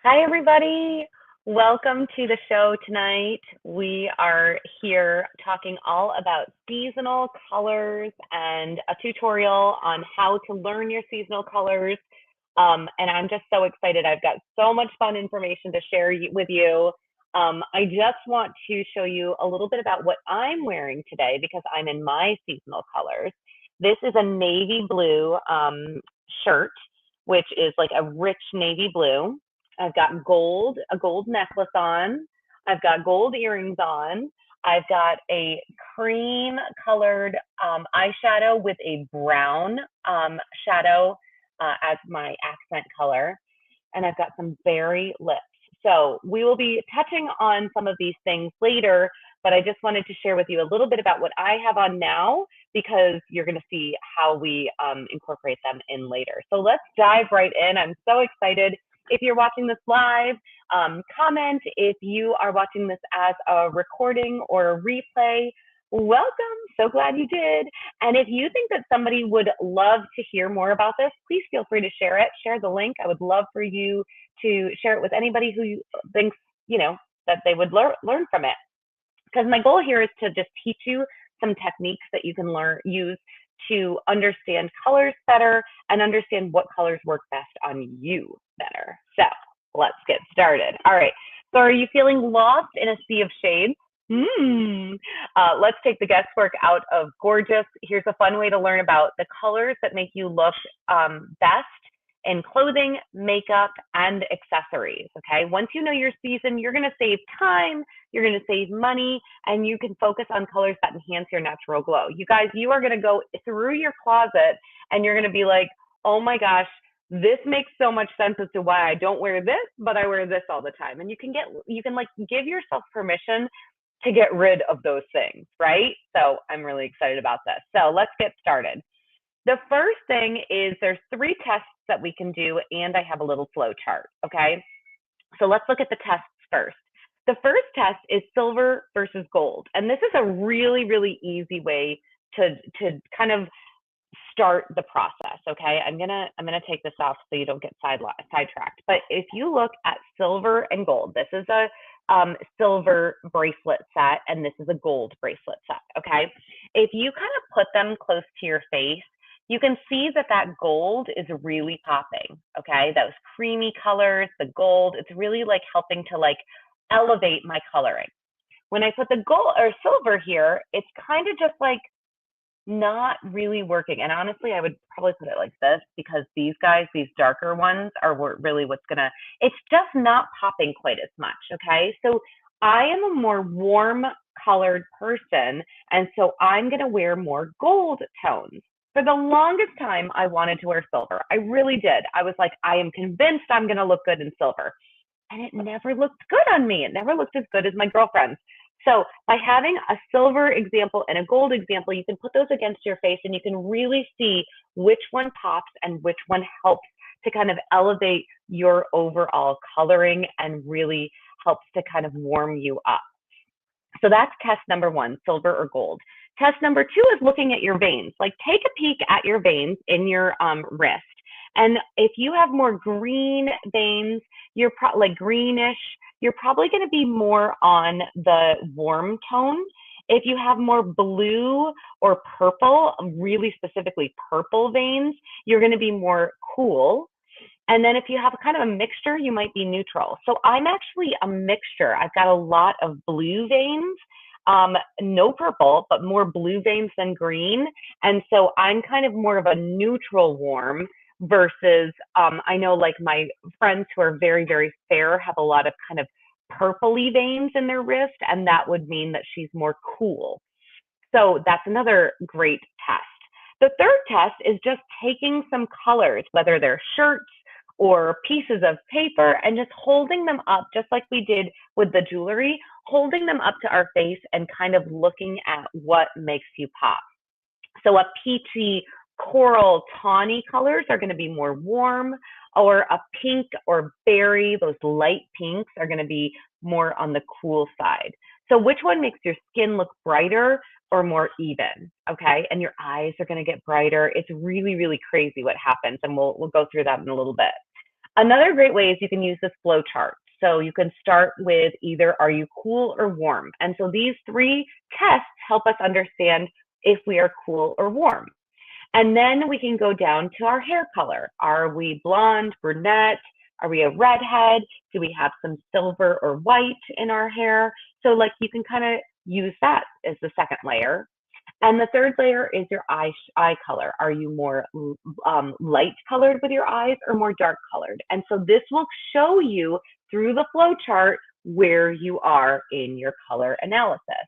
Hi, everybody. Welcome to the show tonight. We are here talking all about seasonal colors and a tutorial on how to learn your seasonal colors. And I'm just so excited. I've got so much fun information to share with you. I just want to show you a little bit about what I'm wearing today because I'm in my seasonal colors. This is a navy blue shirt, which is like a rich navy blue. I've got a gold necklace on. I've got gold earrings on. I've got a cream colored eyeshadow with a brown shadow as my accent color. And I've got some berry lips. So we will be touching on some of these things later, but I just wanted to share with you a little bit about what I have on now because you're going to see how we incorporate them in later. So let's dive right in. I'm so excited. If you're watching this live, comment. If you are watching this as a recording or a replay, welcome. So glad you did. And if you think that somebody would love to hear more about this, please feel free to share it. Share the link. I would love for you to share it with anybody who thinks, that they would learn from it. Because my goal here is to just teach you some techniques that you can use to understand colors better and understand what colors work best on you better. So let's get started. All right. So are you feeling lost in a sea of shades? Let's take the guesswork out of gorgeous. Here's a fun way to learn about the colors that make you look best in clothing, makeup, and accessories, okay? Once you know your season, you're gonna save time, you're gonna save money, and you can focus on colors that enhance your natural glow. You guys, you are gonna go through your closet and you're gonna be like, oh my gosh, this makes so much sense as to why I don't wear this, but I wear this all the time. And you can like give yourself permission to get rid of those things, right? So I'm really excited about this. So let's get started. The first thing is there's 3 tests that we can do, and I have a little flow chart, okay? So let's look at the tests first. The first test is silver versus gold, and this is a really, really easy way to kind of start the process, okay? I'm gonna take this off so you don't get sidetracked. But if you look at silver and gold, this is a silver bracelet set, and this is a gold bracelet set, okay? If you kind of put them close to your face, you can see that gold is really popping, okay? Those creamy colors, the gold, it's really like helping to like elevate my coloring. When I put the gold or silver here, it's kind of just like not really working. And honestly, I would probably put it like this because these guys, these darker ones are really it's just not popping quite as much, okay? So I am a more warm colored person, and so I'm gonna wear more gold tones. For the longest time, I wanted to wear silver. I really did. I was like, I am convinced I'm going to look good in silver. And it never looked good on me. It never looked as good as my girlfriend's. So by having a silver example and a gold example, you can put those against your face and you can really see which one pops and which one helps to kind of elevate your overall coloring and really helps to kind of warm you up. So that's test number 1, silver or gold. Test number 2 is looking at your veins. Like take a peek at your veins in your wrist. And if you have more green veins, you're like greenish, you're probably going to be more on the warm tone. If you have more blue or purple, really specifically purple veins, you're going to be more cool. And then if you have kind of a mixture, you might be neutral. So I'm actually a mixture. I've got a lot of blue veins, no purple, but more blue veins than green. And so I'm kind of more of a neutral warm versus I know like my friends who are very, very fair have a lot of kind of purpley veins in their wrist, and that would mean that she's more cool. So that's another great test. The third test is just taking some colors, whether they're shirts or pieces of paper, and just holding them up, just like we did with the jewelry, holding them up to our face and kind of looking at what makes you pop. So a peachy, coral, tawny colors are going to be more warm, or a pink or berry, those light pinks are going to be more on the cool side. So which one makes your skin look brighter or more even, okay? And your eyes are going to get brighter. It's really, really crazy what happens, and we'll go through that in a little bit. Another great way is you can use this flow chart. So you can start with either are you cool or warm? And so these three tests help us understand if we are cool or warm. And then we can go down to our hair color. Are we blonde, brunette? Are we a redhead? Do we have some silver or white in our hair? So like you can kind of use that as the second layer. And the third layer is your eye color. Are you more light colored with your eyes or more dark colored? And so this will show you through the flow chart where you are in your color analysis.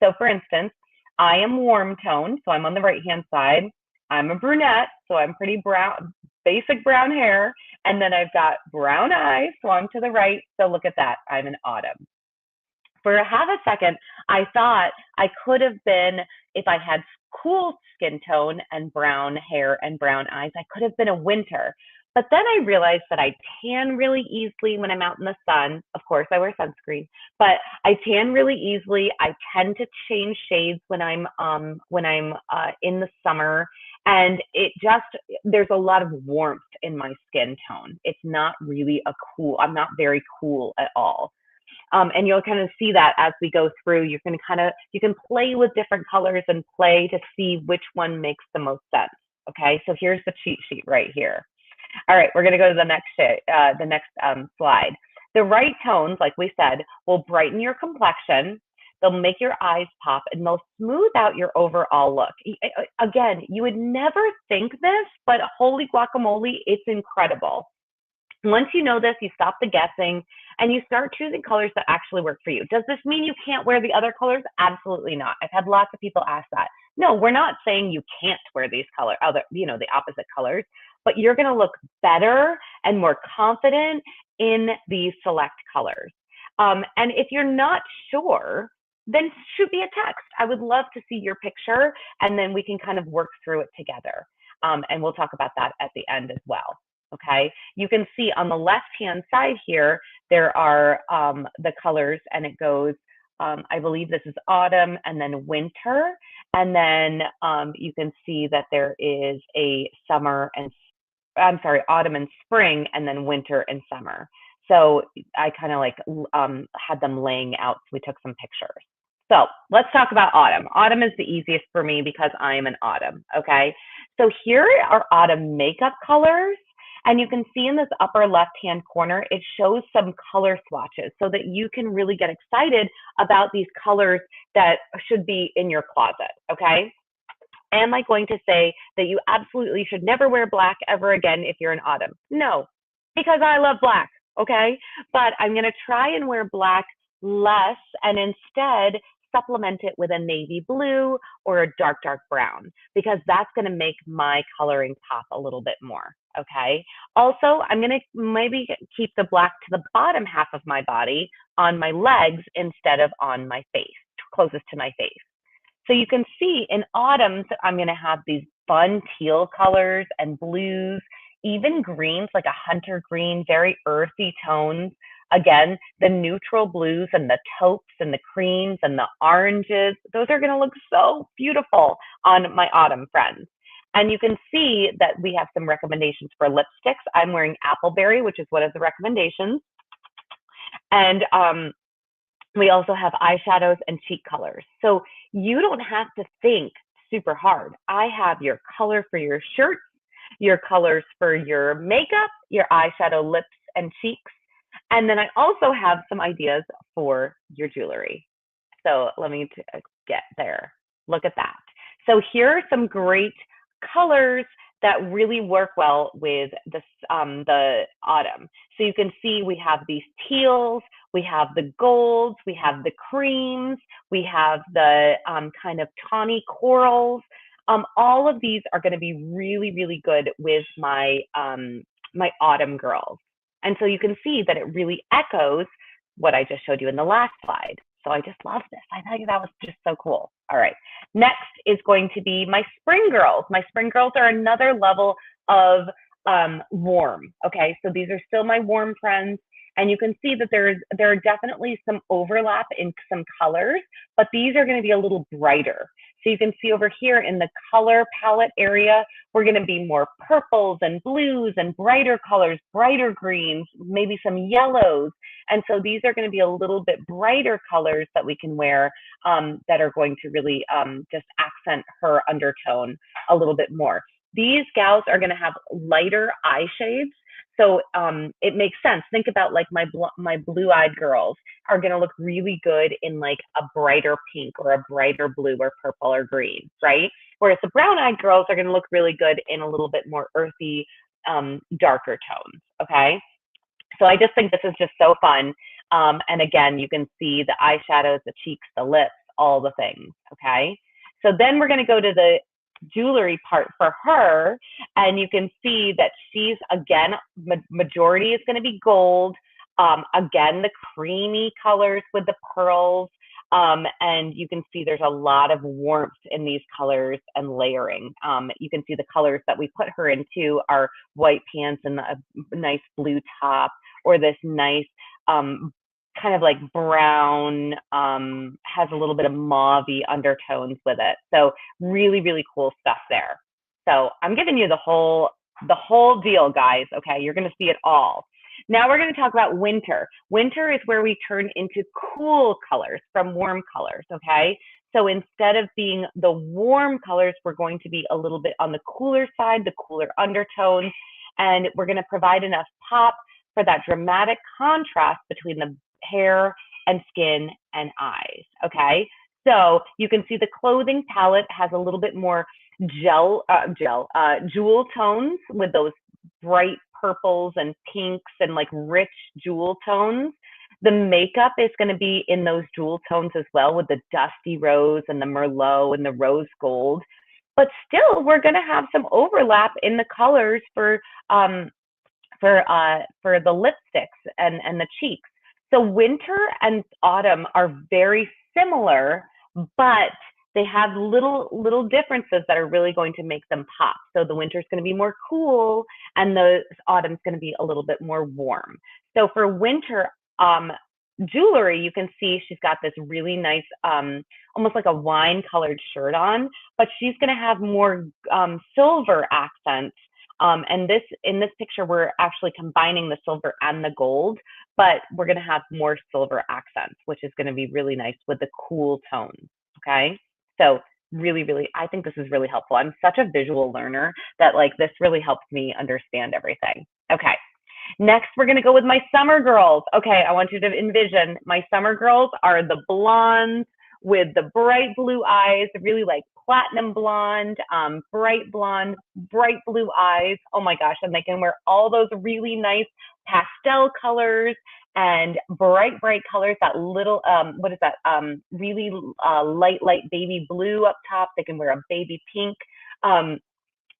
So for instance, I am warm toned, so I'm on the right-hand side. I'm a brunette, so I'm pretty brown, basic brown hair. And then I've got brown eyes, so I'm to the right. So look at that, I'm an autumn. For a half a second, I thought I could have been, if I had cool skin tone and brown hair and brown eyes, I could have been a winter. But then I realized that I tan really easily when I'm out in the sun. Of course, I wear sunscreen, but I tan really easily. I tend to change shades when I'm in the summer, and there's a lot of warmth in my skin tone. It's not really I'm not very cool at all. And you'll kind of see that as we go through. You can play with different colors and play to see which one makes the most sense. Okay, so here's the cheat sheet right here. All right, we're going to go to the next slide. The right tones, like we said, will brighten your complexion. They'll make your eyes pop, and they'll smooth out your overall look. Again, you would never think this, but holy guacamole, it's incredible. Once you know this, you stop the guessing and you start choosing colors that actually work for you. Does this mean you can't wear the other colors? Absolutely not. I've had lots of people ask that. No, we're not saying you can't wear these the opposite colors, but you're going to look better and more confident in these select colors. And if you're not sure, then shoot me a text. I would love to see your picture, and then we can kind of work through it together. And we'll talk about that at the end as well. Okay, you can see on the left-hand side here, there are the colors, and it goes, I believe this is autumn and then winter. And then you can see that there is a autumn and spring, and then winter and summer. So I kind of like had them laying out. So we took some pictures. So let's talk about autumn. Autumn is the easiest for me because I am an autumn. Okay, so here are autumn makeup colors. And you can see in this upper left-hand corner, it shows some color swatches so that you can really get excited about these colors that should be in your closet, okay? Am I going to say that you absolutely should never wear black ever again if you're in autumn? No, because I love black, okay? But I'm gonna try and wear black less and instead supplement it with a navy blue or a dark brown, because that's going to make my coloring pop a little bit more. Okay. Also, I'm going to maybe keep the black to the bottom half of my body on my legs instead of on my face, closest to my face. So you can see in autumns, I'm going to have these fun teal colors and blues, even greens, like a hunter green, very earthy tones. Again, the neutral blues and the taupes and the creams and the oranges, those are going to look so beautiful on my autumn friends. And you can see that we have some recommendations for lipsticks. I'm wearing Appleberry, which is one of the recommendations. And we also have eyeshadows and cheek colors. So you don't have to think super hard. I have your color for your shirts, your colors for your makeup, your eyeshadow, lips, and cheeks. And then I also have some ideas for your jewelry. So let me get there. Look at that. So here are some great colors that really work well with this, the autumn. So you can see we have these teals, we have the golds, we have the creams, we have the kind of tawny corals. All of these are going to be really, really good with my my autumn girls. And so you can see that it really echoes what I just showed you in the last slide. So I just love this. I think that was just so cool. All right. Next is going to be my spring girls. My spring girls are another level of warm. Okay, so these are still my warm friends. And you can see that there are definitely some overlap in some colors, but these are going to be a little brighter. So you can see over here in the color palette area, we're going to be more purples and blues and brighter colors, brighter greens, maybe some yellows. And so these are going to be a little bit brighter colors that we can wear that are going to really just accent her undertone a little bit more. These gals are going to have lighter eye shades. So it makes sense. Think about like my blue-eyed girls are going to look really good in like a brighter pink or a brighter blue or purple or green, right? Whereas the brown-eyed girls are going to look really good in a little bit more earthy, darker tones, okay? So I just think this is just so fun. And again, you can see the eyeshadows, the cheeks, the lips, all the things, okay? So then we're going to go to the jewelry part for her, and you can see that she's, again, majority is going to be gold. Again, the creamy colors with the pearls. And you can see there's a lot of warmth in these colors and layering. You can see the colors that we put her into are white pants and a nice blue top, or this nice kind of like brown, has a little bit of mauve-y undertones with it. So really, really cool stuff there. So I'm giving you the whole deal, guys. Okay, you're going to see it all. Now we're going to talk about winter. Winter is where we turn into cool colors from warm colors, okay? So instead of being the warm colors, we're going to be a little bit on the cooler side, the cooler undertones, and we're going to provide enough pop for that dramatic contrast between the hair and skin and eyes, okay? So you can see the clothing palette has a little bit more jewel tones with those bright purples and pinks and like rich jewel tones. The makeup is going to be in those jewel tones as well, with the dusty rose and the merlot and the rose gold. But still, we're going to have some overlap in the colors for the lipsticks and the cheeks. So winter and autumn are very similar, but they have little differences that are really going to make them pop. So the winter is going to be more cool, and the autumn is going to be a little bit more warm. So for winter jewelry, you can see she's got this really nice, almost like a wine-colored shirt on, but she's going to have more silver accents. And in this picture, we're actually combining the silver and the gold, but we're going to have more silver accents, which is going to be really nice with the cool tones, okay? So really, really, I think this is really helpful. I'm such a visual learner that like this really helps me understand everything. Okay, next we're going to go with my summer girls. Okay, I want you to envision my summer girls are the blondes with the bright blue eyes, really like platinum blonde, bright blonde, bright blue eyes. Oh my gosh, and they can wear all those really nice pastel colors and bright colors, that little, what is that, really light baby blue up top. They can wear a baby pink.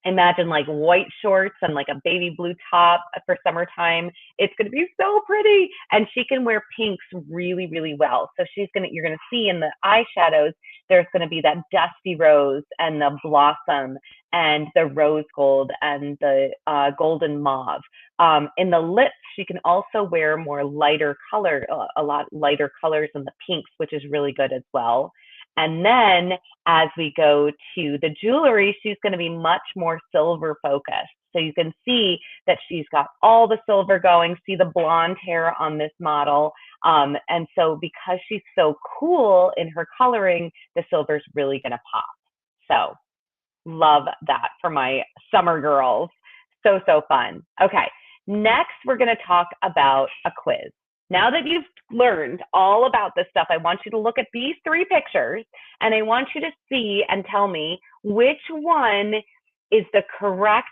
Imagine like white shorts and like a baby blue top for summertime. It's going to be so pretty. And she can wear pinks really, really well. So you're going to see in the eyeshadows, there's going to be that dusty rose and the blossom and the rose gold and the golden mauve. In the lips, she can also wear more lighter color, a lot lighter colors than the pinks, which is really good as well. And then as we go to the jewelry, she's going to be much more silver focused. So you can see that she's got all the silver going, see the blonde hair on this model. And so because she's so cool in her coloring, the silver's really going to pop. So love that for my summer girls. So fun. Okay, next we're going to talk about a quiz. Now that you've learned all about this stuff, I want you to look at these three pictures, and I want you to see and tell me which one is the correct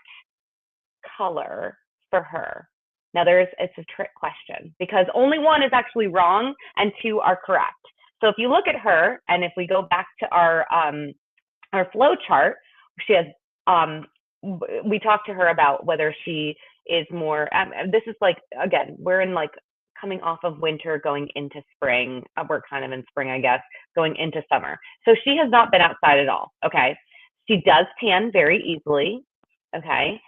color for her. Now it's a trick question because only one is actually wrong and two are correct. So if you look at her, and if we go back to our flow chart, she has, we talked to her about whether she is more, this is like, again, we're in like, coming off of winter, going into spring. We're kind of in spring, I guess, going into summer. So she has not been outside at all, okay? She does tan very easily, okay?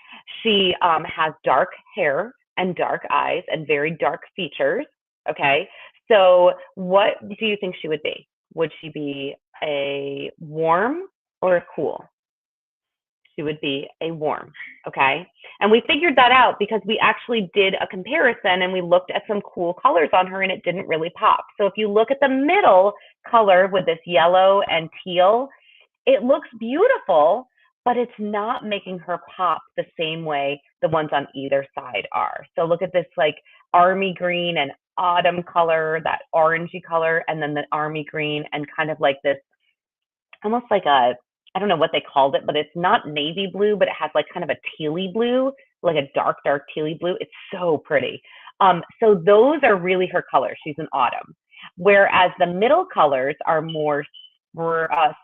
She has dark hair and dark eyes and very dark features. Okay. So what do you think she would be? Would she be a warm or a cool? She would be a warm. Okay. And we figured that out because we actually did a comparison and we looked at some cool colors on her and it didn't really pop. So if you look at the middle color with this yellow and teal, it looks beautiful, but it's not making her pop the same way the ones on either side are. So look at this like army green and autumn color, that orangey color, and then the army green and kind of like this almost like a, I don't know what they called it, but it's not navy blue, but it has like kind of a tealy blue, like a dark, dark tealy blue. It's so pretty. So those are really her colors. She's an autumn. Whereas the middle colors are more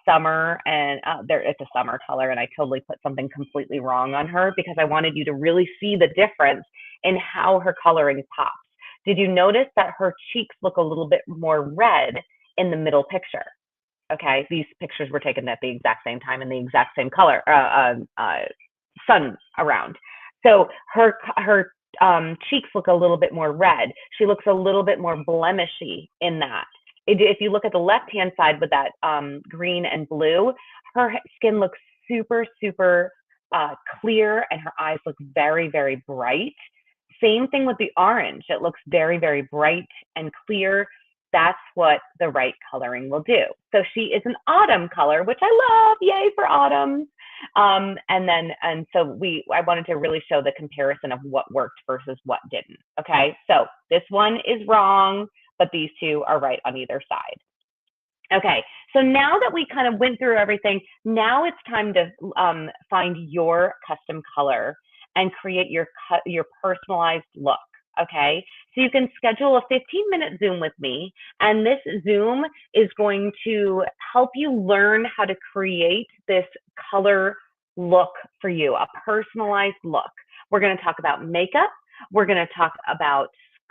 summer, and it's a summer color, and I totally put something completely wrong on her because I wanted you to really see the difference in how her coloring pops. Did you notice that her cheeks look a little bit more red in the middle picture? Okay, these pictures were taken at the exact same time in the exact same color, sun around. So her cheeks look a little bit more red. She looks a little bit more blemishy in that. If you look at the left-hand side with that green and blue, her skin looks super, super clear and her eyes look very, very bright. Same thing with the orange. It looks very, very bright and clear. That's what the right coloring will do. So she is an autumn color, which I love. Yay for autumn. And so I wanted to really show the comparison of what worked versus what didn't. Okay, so this one is wrong, but these two are right on either side. Okay, so now that we kind of went through everything, now it's time to find your custom color and create your personalized look. Okay, so you can schedule a 15-minute Zoom with me, and this Zoom is going to help you learn how to create this color look for you, a personalized look. We're going to talk about makeup. We're going to talk about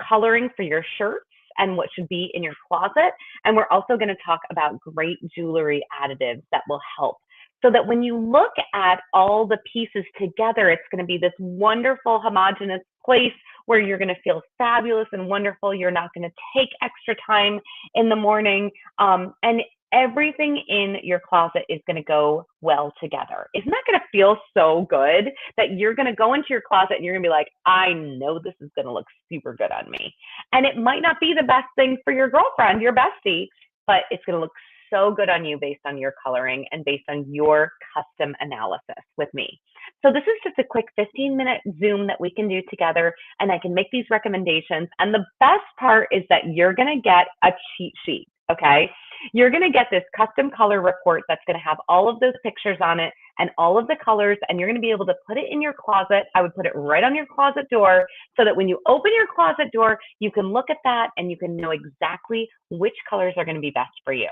coloring for your shirts and what should be in your closet. And we're also going to talk about great jewelry additives that will help. So that when you look at all the pieces together, it's going to be this wonderful, homogeneous place where you're going to feel fabulous and wonderful. You're not going to take extra time in the morning. And everything in your closet is going to go well together. Isn't that going to feel so good that you're going to go into your closet and you're going to be like, I know this is going to look super good on me. And it might not be the best thing for your girlfriend, your bestie, but it's going to look so good on you based on your coloring and based on your custom analysis with me. So this is just a quick 15-minute Zoom that we can do together, and I can make these recommendations. And the best part is that you're going to get a cheat sheet, okay? You're going to get this custom color report that's going to have all of those pictures on it and all of the colors, and you're going to be able to put it in your closet. I would put it right on your closet door so that when you open your closet door, you can look at that and you can know exactly which colors are going to be best for you.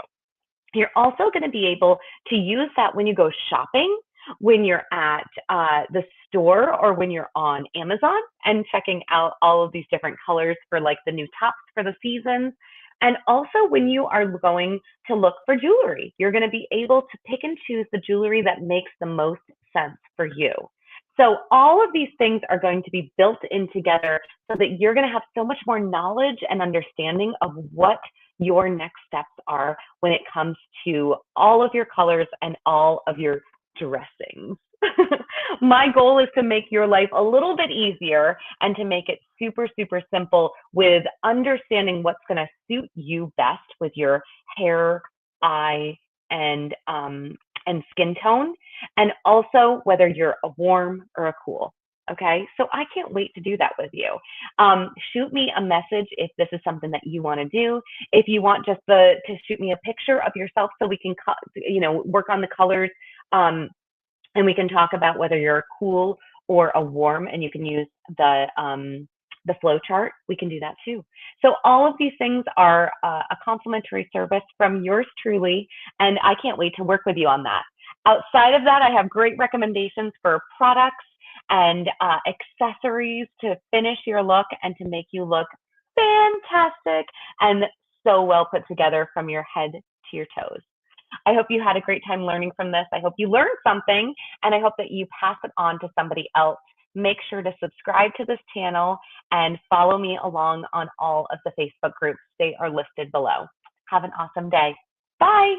You're also going to be able to use that when you go shopping, when you're at the store, or when you're on Amazon and checking out all of these different colors for like the new tops for the seasons. And also when you are going to look for jewelry, you're going to be able to pick and choose the jewelry that makes the most sense for you. So all of these things are going to be built in together so that you're going to have so much more knowledge and understanding of what your next steps are when it comes to all of your colors and all of your dressings. My goal is to make your life a little bit easier and to make it super, super simple with understanding what's going to suit you best with your hair, eye, and skin tone, and also whether you're a warm or a cool. Okay, so I can't wait to do that with you. Shoot me a message if this is something that you want to do. If you want just to shoot me a picture of yourself so we can, work on the colors, and we can talk about whether you're a cool or a warm, and you can use the flow chart. We can do that too. So all of these things are a complimentary service from yours truly, and I can't wait to work with you on that. Outside of that, I have great recommendations for products and accessories to finish your look and to make you look fantastic and so well put together from your head to your toes. I hope you had a great time learning from this. I hope you learned something, and I hope that you pass it on to somebody else Make sure to subscribe to this channel and follow me along on all of the Facebook groups. They are listed below. Have an awesome day. Bye.